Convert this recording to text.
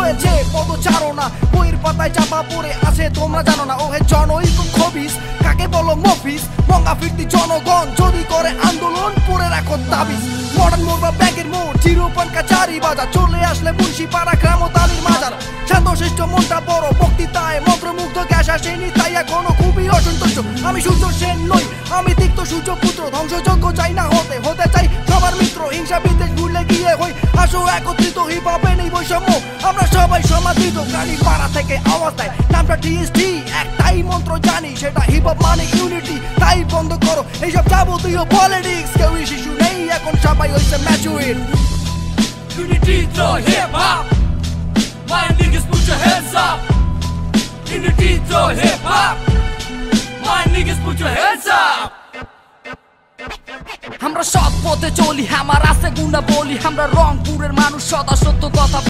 হয়েছে পদচারণা, বইয়ের পাতায় চাপা পড়ে আছে তোমরা জানো না। ওহে জনৈক খবিস কাকে বলো মফিস, মঙ্গা ফিরতি জনগণ যদি করে আন্দোলন পরে রাখো তাবিজ। মডার্ন মোড় বা ব্যাগের মোড়, চিরপান কাচারি বাজার, চলে আসলে মুন্সিপাড়া গ্রামতালির মাজার। শান্তশিষ্ট মনটা বড়, বক্তৃতায় মন্ত্রমুগ্ধ, গ্যাস আসেনি তাই এখনো খুবই অসন্তুষ্ট। আমি সূর্য সেন নই, আমি তিক্ত সূর্য পুত্র, ধ্বংসযোগ্য চাই না হতে, হতে চাই সবার মিত্র। হিংসা বিদ্বেষ ভুলে গিয়ে হই আসো একত্রিত, হিপ হপে নেই বৈষম্য, আমরা সবাই সমাদৃত। গাড়ি পাড়া থেকে আওয়াজ দেয় নামটা টিএসটি, একটাই মন্ত্র জানি সেটা হিপ হপ মানে ইউনিটি। তাই বন্ধ করো এইসব যাবতীয় পলিটিক্স, কেউই শিশু নেই এখন সবাই হইছে ম্যাচুইড। Unity through hip hop, my niggas put your hands up. Unity through hip hop, my niggas put your hands up. আমরা সৎ পথে চলি, আমার আছে গুণা বলি, আমরা রংপুরের মানুষ সদা সত্য কথা